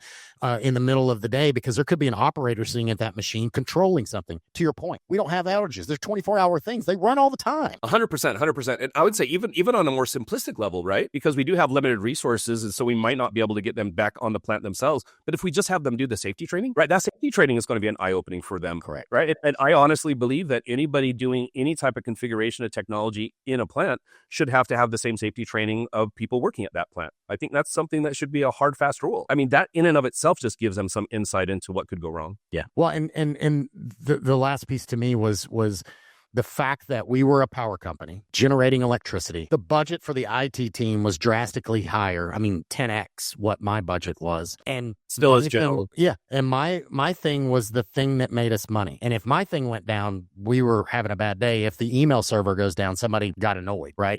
Speaker 3: in the middle of the day, because there could be an operator sitting at that machine controlling something. To your point, we don't have outages. There's 24-hour things. They run all the time.
Speaker 1: 100%. And I would say even on a more simplistic level, right? Because we do have limited resources, and so we might not be able to get them back on the plant themselves. But if we just have them do the safety training, right? That safety training is going to be an eye-opening for them.
Speaker 3: Correct.
Speaker 1: Right? And I honestly believe that anybody doing any type of configuration of technology in a plant should have to have the same safety training of people working at that plant. I think that's something that should be a hard, fast rule. I mean, that in and of itself just gives them some insight into what could go wrong.
Speaker 3: Yeah. Well, and the last piece to me was the fact that we were a power company generating electricity. The budget for the IT team was drastically higher. I mean, 10x what my budget was. And
Speaker 1: still is general.
Speaker 3: Yeah. And my thing was the thing that made us money. And if my thing went down, we were having a bad day. If the email server goes down, somebody got annoyed, right?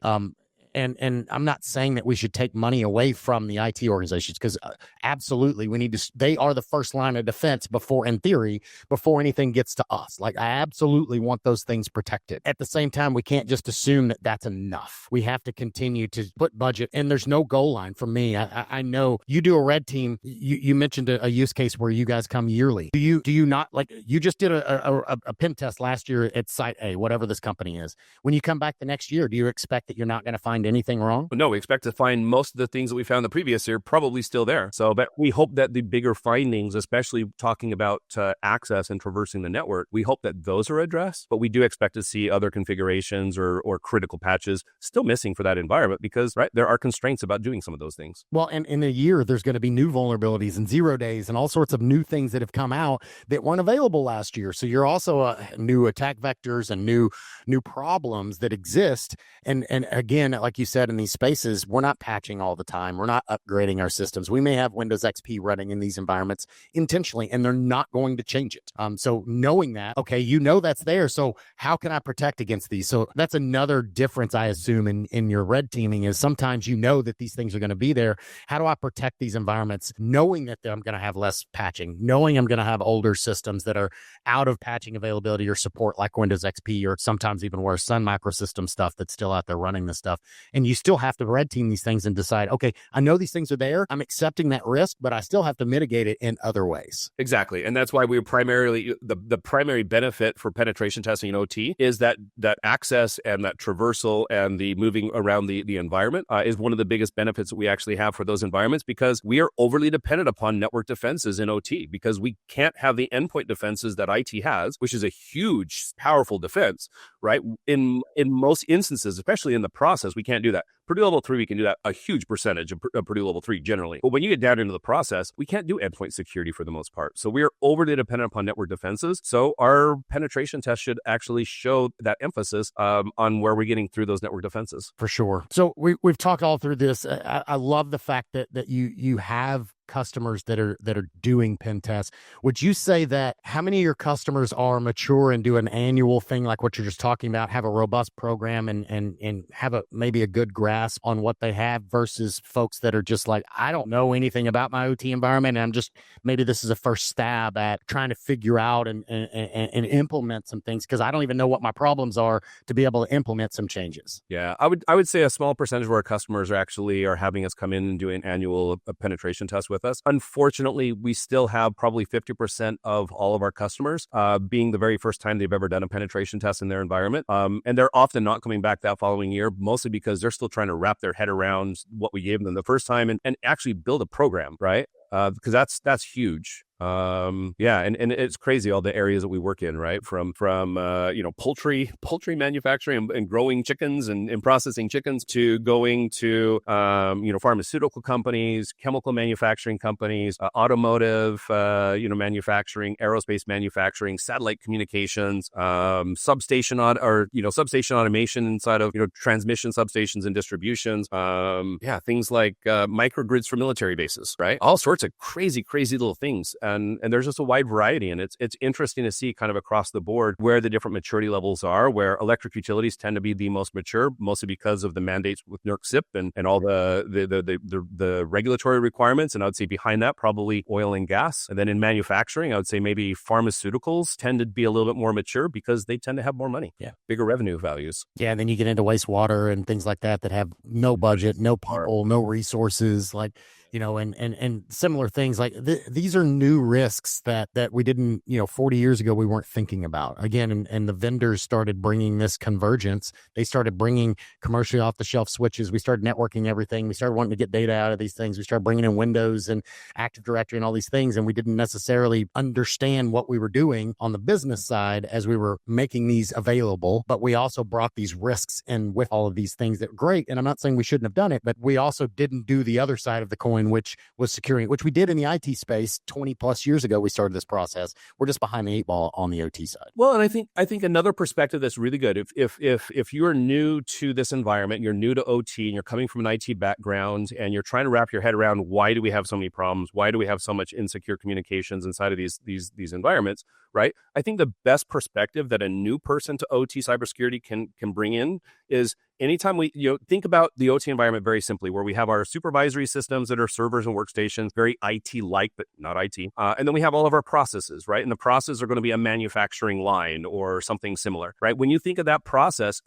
Speaker 3: And I'm not saying that we should take money away from the IT organizations, because absolutely we need to. They are the first line of defense before anything gets to us. Like, I absolutely want those things protected. At the same time, we can't just assume that that's enough. We have to continue to put budget, and there's no goal line for me. I know you do a red team. You mentioned a use case where you guys come yearly. Do you not, like, you just did a pen test last year at Site A, whatever this company is. When you come back the next year, do you expect that you're not going to find find anything wrong?
Speaker 1: No, we expect to find most of the things that we found the previous year probably still there. So, but we hope that the bigger findings, especially talking about access and traversing the network, we hope that those are addressed. But we do expect to see other configurations or critical patches still missing for that environment because, right, there are constraints about doing some of those things.
Speaker 3: Well, and in a year, there's going to be new vulnerabilities and 0 days and all sorts of new things that have come out that weren't available last year. So you're also new attack vectors and new problems that exist. And again, like you said, in these spaces, we're not patching all the time. We're not upgrading our systems. We may have Windows XP running in these environments intentionally, and they're not going to change it. So knowing that, okay, you know that's there. So how can I protect against these? So that's another difference, I assume, in your red teaming is sometimes you know that these things are going to be there. How do I protect these environments knowing that I'm going to have less patching, knowing I'm going to have older systems that are out of patching availability or support like Windows XP or sometimes even worse, Sun Microsystem stuff that's still out there running this stuff. And you still have to red team these things and decide, okay, I know these things are there. I'm accepting that risk, but I still have to mitigate it in other ways.
Speaker 1: Exactly. And that's why we primarily, the primary benefit for penetration testing in OT is that access and that traversal and the moving around the environment is one of the biggest benefits that we actually have for those environments because we are overly dependent upon network defenses in OT because we can't have the endpoint defenses that IT has, which is a huge, powerful defense, right? In most instances, especially in the process, we can't do that. Purdue Level 3, we can do that a huge percentage of Purdue Level 3 generally. But when you get down into the process, we can't do endpoint security for the most part. So we are overly dependent upon network defenses. So our penetration test should actually show that emphasis on where we're getting through those network defenses.
Speaker 3: For sure. So we've talked all through this. I love the fact that you have customers that are doing pen tests. Would you say that how many of your customers are mature and do an annual thing like what you're just talking about, have a robust program and have maybe a good grasp on what they have versus folks that are just like, I don't know anything about my OT environment and maybe this is a first stab at trying to figure out and implement some things because I don't even know what my problems are to be able to implement some changes?
Speaker 1: Yeah, I would say a small percentage of our customers are having us come in and do an annual penetration test with us. Unfortunately, we still have probably 50% of all of our customers being the very first time they've ever done a penetration test in their environment. And they're often not coming back that following year, mostly because they're still trying to wrap their head around what we gave them the first time and actually build a program, right? Because that's huge. And it's crazy all the areas that we work in, right? From poultry manufacturing and growing chickens and processing chickens to going to pharmaceutical companies, chemical manufacturing companies, automotive manufacturing, aerospace manufacturing, satellite communications, substation automation inside of transmission substations and distributions. Things like microgrids for military bases, right? All sorts of crazy little things. And there's just a wide variety. And it's interesting to see kind of across the board where the different maturity levels are, where electric utilities tend to be the most mature, mostly because of the mandates with NERC CIP and all the regulatory requirements. And I would say behind that, probably oil and gas. And then in manufacturing, I would say maybe pharmaceuticals tend to be a little bit more mature because they tend to have more money, bigger revenue values.
Speaker 3: Yeah, and then you get into wastewater and things like that have no budget, no people, no resources, and similar things like these are new risks that we didn't, 40 years ago, we weren't thinking about. Again, and the vendors started bringing this convergence. They started bringing commercially off the shelf switches. We started networking everything. We started wanting to get data out of these things. We started bringing in Windows and Active Directory and all these things. And we didn't necessarily understand what we were doing on the business side as we were making these available. But we also brought these risks in with all of these things that were great. And I'm not saying we shouldn't have done it, but we also didn't do the other side of the coin, which was securing, which we did in the IT space 20 plus years ago. We started this process. We're just behind the 8 ball on the OT side.
Speaker 1: Well, and I think another perspective that's really good, if you're new to this environment, you're new to OT and you're coming from an IT background and you're trying to wrap your head around why do we have so many problems? Why do we have so much insecure communications inside of these environments, right? I think the best perspective that a new person to OT cybersecurity can bring in is anytime we think about the OT environment very simply, where we have our supervisory systems that are servers and workstations, very IT-like, but not IT. And then we have all of our processes, right? And the processes are going to be a manufacturing line or something similar, right? When you think of that process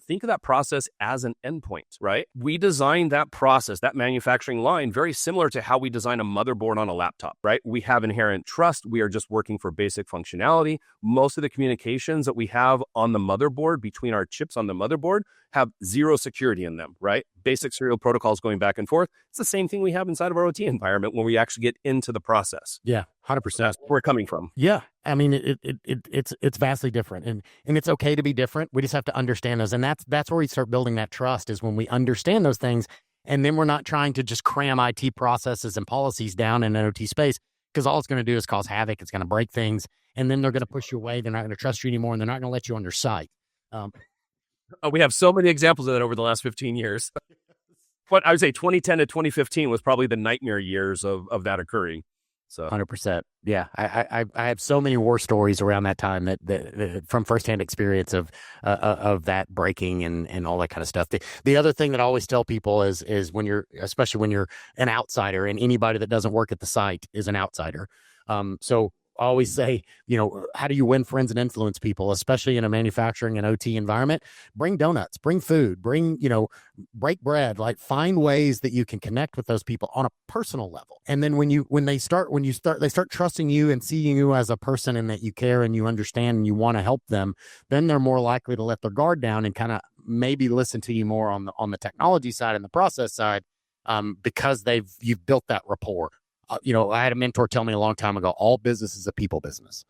Speaker 1: as an endpoint, right? We designed that process, that manufacturing line, very similar to how we design a motherboard on a laptop, right? We have inherent trust. We are just working for basic functionality. honestly, most of the communications that we have on the motherboard between our chips on the motherboard have zero security in them, right? Basic serial protocols going back and forth. It's the same thing we have inside of our OT environment when we actually get into the process.
Speaker 3: Yeah, 100%.
Speaker 1: That's where we're coming from.
Speaker 3: Yeah, I mean it's vastly different, and it's okay to be different. We just have to understand those, and that's where we start building that trust, is when we understand those things, and then we're not trying to just cram IT processes and policies down in an OT space, because all it's going to do is cause havoc. It's going to break things, and then they're going to push you away. They're not going to trust you anymore, and they're not going to let you on their site.
Speaker 1: We have so many examples of that over the last 15 years. But I would say 2010 to 2015 was probably the nightmare years of that occurring. So
Speaker 3: 100%. Yeah. I have so many war stories around that time that from firsthand experience of that breaking and all that kind of stuff. The other thing that I always tell people is especially when you're an outsider, and anybody that doesn't work at the site is an outsider. So I always say, how do you win friends and influence people, especially in a manufacturing and OT environment? Bring donuts, bring food, break bread, like find ways that you can connect with those people on a personal level. And then when they start trusting you and seeing you as a person, and that you care and you understand and you want to help them, then they're more likely to let their guard down and kind of maybe listen to you more on the technology side and the process side, because you've built that rapport. I had a mentor tell me a long time ago, all business is a people business.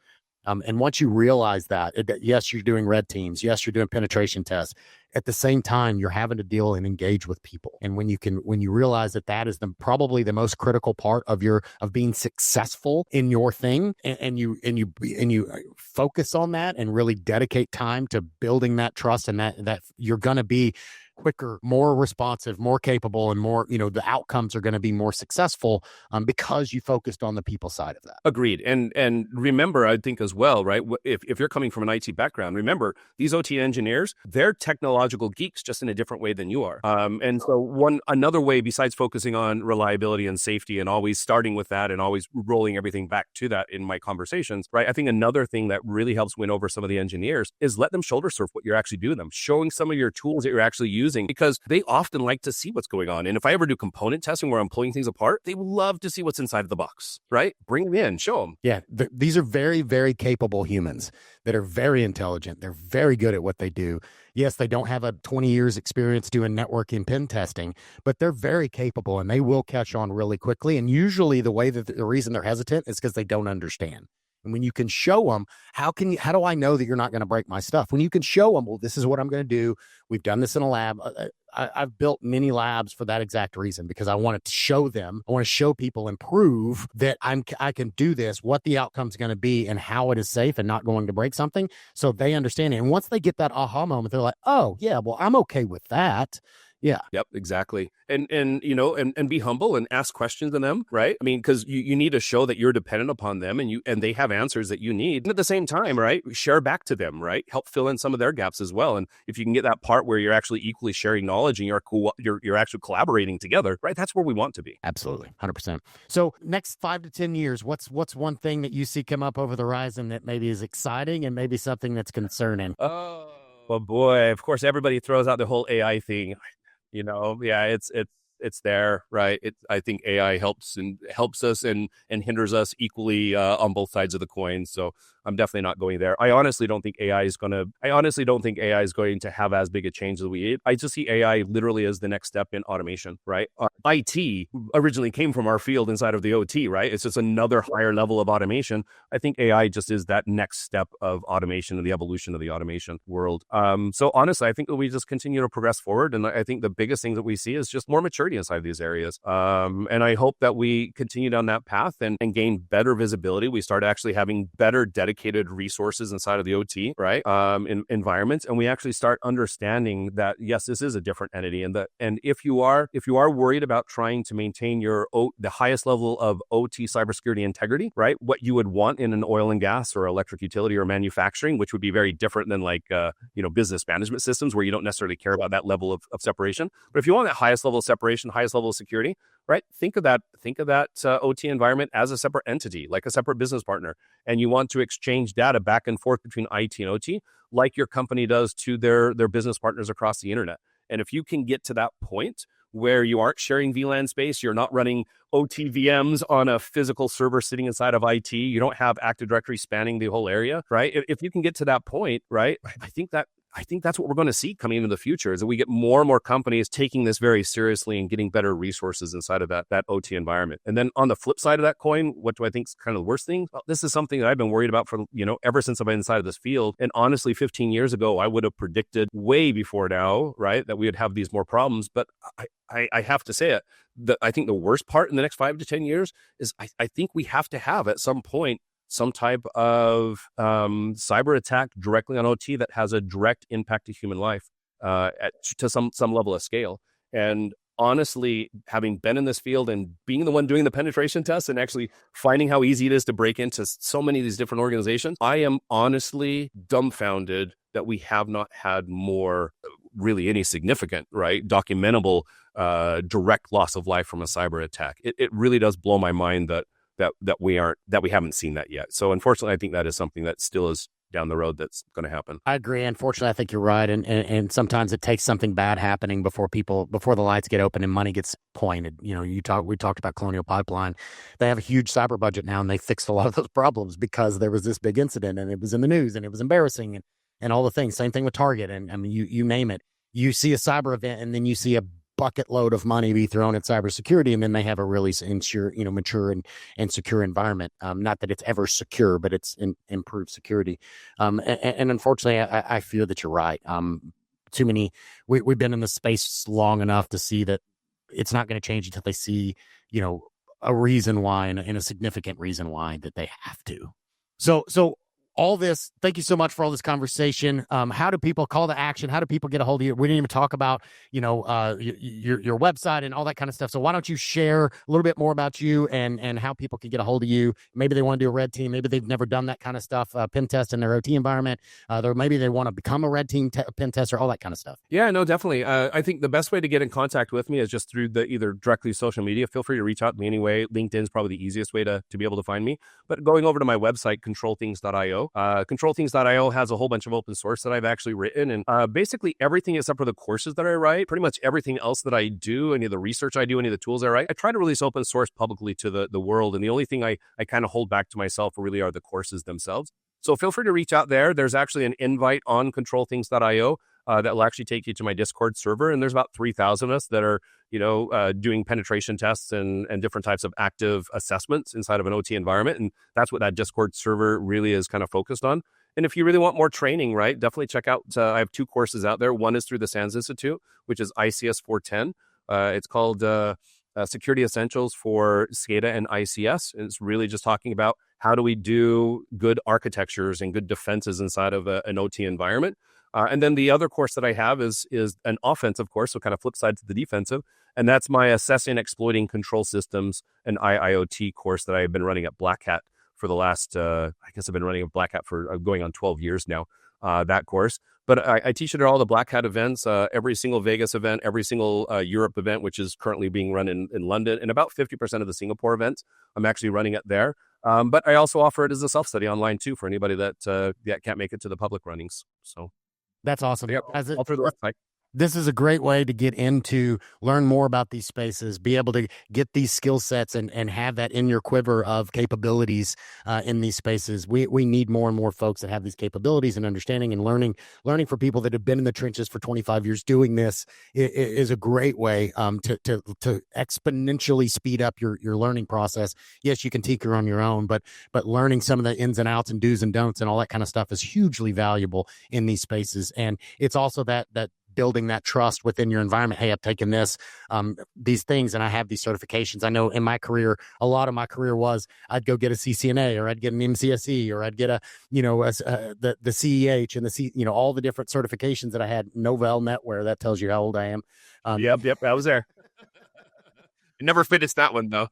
Speaker 3: And once you realize that, yes, you're doing red teams. Yes, you're doing penetration tests. At the same time, you're having to deal and engage with people. And when you realize that is probably the most critical part of being successful in your thing, and you focus on that and really dedicate time to building that trust, and that you're going to be quicker, more responsive, more capable, and more, the outcomes are going to be more successful, because you focused on the people side of that.
Speaker 1: Agreed. And remember, I think as well, right? If you're coming from an IT background, remember these OT engineers, they're technological geeks just in a different way than you are. And so another way besides focusing on reliability and safety and always starting with that and always rolling everything back to that in my conversations, right? I think another thing that really helps win over some of the engineers is let them shoulder surf what you're actually doing them, showing some of your tools that you're actually using, because they often like to see what's going on. And if I ever do component testing where I'm pulling things apart, they love to see what's inside of the box, right? Bring them in, show them.
Speaker 3: Yeah. These are very, very capable humans that are very intelligent. They're very good at what they do. Yes, they don't have a 20 years experience doing networking pen testing, but they're very capable, and they will catch on really quickly. And usually the reason they're hesitant is because they don't understand. And when you can show them, how do I know that you're not going to break my stuff? When you can show them, well, this is what I'm going to do. We've done this in a lab. I've built many labs for that exact reason, because I want to show them. I want to show people and prove that I can do this, what the outcome's going to be, and how it is safe and not going to break something, so they understand it. And once they get that aha moment, they're like, oh yeah, well, I'm okay with that. Yeah.
Speaker 1: Yep, exactly. And be humble and ask questions of them, right? I mean, because you need to show that you're dependent upon them, and they have answers that you need. And at the same time, right, share back to them, right? Help fill in some of their gaps as well. And if you can get that part where you're actually equally sharing knowledge and you're actually collaborating together, right? That's where we want to be.
Speaker 3: Absolutely. 100%. So next 5 to 10 years, what's one thing that you see come up over the horizon that maybe is exciting and maybe something that's concerning?
Speaker 1: Oh, well, boy, of course, everybody throws out the whole AI thing. Yeah, it's there, right? I think AI helps us and hinders us equally on both sides of the coin. So I'm definitely not going there. I honestly don't think AI is going to have as big a change as we need. I just see AI literally as the next step in automation, right? IT originally came from our field inside of the OT, right? It's just another higher level of automation. I think AI just is that next step of automation and the evolution of the automation world. So honestly, I think that we just continue to progress forward. And I think the biggest thing that we see is just more maturity inside of these areas. And I hope that we continue down that path and gain better visibility. We start actually having better dedicated resources inside of the OT, right? In environments. And we actually start understanding that, yes, this is a different entity. And if you are worried about trying to maintain the highest level of OT cybersecurity integrity, right? What you would want in an oil and gas or electric utility or manufacturing, which would be very different than business management systems where you don't necessarily care about that level of separation. But if you want that highest level of separation, highest level of security, right? Think of that OT environment as a separate entity, like a separate business partner. And you want to exchange data back and forth between IT and OT, like your company does to their business partners across the internet. And if you can get to that point where you aren't sharing VLAN space. You're not running OT VMs on a physical server sitting inside of IT. You don't have Active Directory spanning the whole area, right? If you can get to that point, right, I think that's what we're going to see coming into the future, is that we get more and more companies taking this very seriously and getting better resources inside of that OT environment. And then on the flip side of that coin, what do I think is kind of the worst thing? Well, this is something that I've been worried about for, ever since I've been inside of this field. And honestly, 15 years ago, I would have predicted way before now, right, that we would have these more problems. But I have to say it, I think the worst part in the next 5 to 10 years is I think we have to have at some point some type of cyber attack directly on OT that has a direct impact to human life to some level of scale. And honestly, having been in this field and being the one doing the penetration tests and actually finding how easy it is to break into so many of these different organizations, I am honestly dumbfounded that we have not had more, really any significant, right, documentable direct loss of life from a cyber attack. It really does blow my mind that we haven't seen that yet. So unfortunately, I think that is something that still is down the road that's going to happen.
Speaker 3: I agree. Unfortunately, I think you're right. And sometimes it takes something bad happening before the lights get open and money gets pointed. We talked about Colonial Pipeline. They have a huge cyber budget now, and they fixed a lot of those problems because there was this big incident and it was in the news and it was embarrassing and all the things. Same thing with Target. And I mean, you name it. You see a cyber event and then you see a bucket load of money be thrown at cybersecurity, and then they have a really mature and secure environment. Not that it's ever secure, but it's improved security. And unfortunately, I feel that you're right. Too many. We've been in this space long enough to see that it's not going to change until they see, a reason why and a significant reason why that they have to. So. All this, thank you so much for all this conversation. How do people call to action? How do people get a hold of you? We didn't even talk about, your website and all that kind of stuff. So why don't you share a little bit more about you and how people can get a hold of you? Maybe they want to do a red team. Maybe they've never done that kind of stuff, pen test in their OT environment. Maybe they want to become a red team pen tester, all that kind of stuff.
Speaker 1: Yeah, no, definitely. I think the best way to get in contact with me is just through either directly social media. Feel free to reach out to me anyway. LinkedIn is probably the easiest way to be able to find me. But going over to my website, controlthings.io. Controlthings.io has a whole bunch of open source that I've actually written, and basically everything except for the courses that I write, pretty much everything else that I do, any of the research I do, any of the tools I write, I try to release open source publicly to the world. And the only thing I kind of hold back to myself really are the courses themselves. So feel free to reach out there. There's actually an invite on controlthings.io that will actually take you to my Discord server. And there's about 3,000 of us that are, doing penetration tests and different types of active assessments inside of an OT environment. And that's what that Discord server really is kind of focused on. And if you really want more training, right, definitely check out, I have 2 courses out there. One is through the SANS Institute, which is ICS 410. It's called Security Essentials for SCADA and ICS. And it's really just talking about how do we do good architectures and good defenses inside of an OT environment. And then the other course that I have is an offensive course, so kind of flip side to the defensive. And that's my Assessing and Exploiting Control Systems and IIoT course that I've been running at Black Hat for the last, I guess I've been running at Black Hat for going on 12 years now, that course. But I teach it at all the Black Hat events, every single Vegas event, every single Europe event, which is currently being run in London, and about 50% of the Singapore events, I'm actually running it there. But I also offer it as a self-study online too for anybody that can't make it to the public runnings. So
Speaker 3: that's awesome.
Speaker 1: Yep, all through the website.
Speaker 3: This is a great way to get into, learn more about these spaces, be able to get these skill sets and have that in your quiver of capabilities in these spaces. We need more and more folks that have these capabilities and understanding and learning for people that have been in the trenches for 25 years doing this is a great way to exponentially speed up your learning process. Yes, you can tinker on your own, but learning some of the ins and outs and do's and don'ts and all that kind of stuff is hugely valuable in these spaces. And it's also that building that trust within your environment. Hey, I've taken these things and I have these certifications. I know in my career, a lot of my career was I'd go get a CCNA or I'd get an MCSE or I'd get the CEH and all the different certifications that I had. Novell NetWare, that tells you how old I am.
Speaker 1: Yep, I was there. Never finished that one though.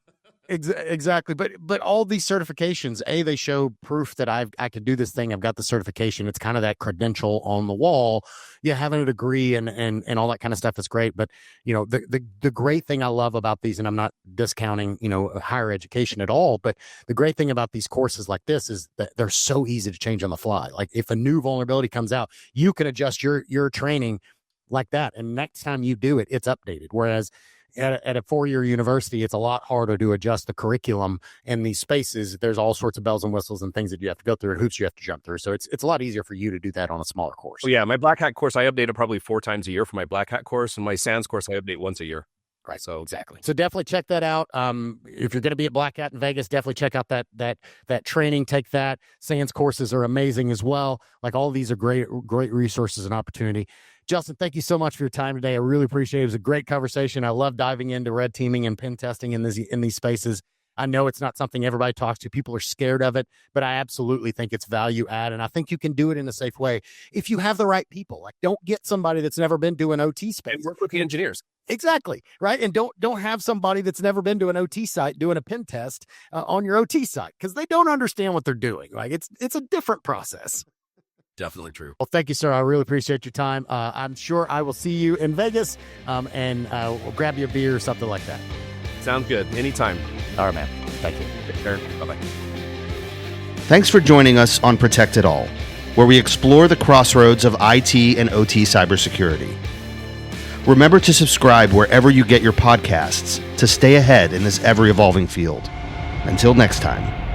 Speaker 3: Exactly. But all these certifications, they show proof that I could do this thing. I've got the certification. It's kind of that credential on the wall. Yeah, having a degree and all that kind of stuff is great. But, the great thing I love about these, and I'm not discounting, higher education at all, but the great thing about these courses like this is that they're so easy to change on the fly. Like if a new vulnerability comes out, you can adjust your training like that. And next time you do it, it's updated. Whereas at a 4-year university, it's a lot harder to adjust the curriculum and these spaces. There's all sorts of bells and whistles and things that you have to go through and hoops you have to jump through. So it's a lot easier for you to do that on a smaller course.
Speaker 1: Well, yeah, my Black Hat course, I update it probably 4 times a year for my Black Hat course, and my SANS course, I update once a year.
Speaker 3: Right.
Speaker 1: So
Speaker 3: exactly. So definitely check that out. If you're going to be at Black Hat in Vegas, definitely check out that training. Take that. SANS courses are amazing as well. Like all of these are great resources and opportunity. Justin, thank you so much for your time today. I really appreciate it. It was a great conversation. I love diving into red teaming and pen testing in these spaces. I know it's not something everybody talks to. People are scared of it, but I absolutely think it's value add. And I think you can do it in a safe way if you have the right people. Like, don't get somebody that's never been to an OT space.
Speaker 1: and work with the engineers.
Speaker 3: Exactly. Right. And don't have somebody that's never been to an OT site doing a pen test on your OT site, because they don't understand what they're doing. Like, it's a different process.
Speaker 1: Definitely true.
Speaker 3: Well, thank you, sir. I really appreciate your time. I'm sure I will see you in Vegas and we'll grab you a beer or something like that.
Speaker 1: Sounds good. Anytime.
Speaker 3: All right, man. Thank you.
Speaker 1: Take care. Bye-bye.
Speaker 2: Thanks for joining us on Protect It All, where we explore the crossroads of IT and OT cybersecurity. Remember to subscribe wherever you get your podcasts to stay ahead in this ever-evolving field. Until next time.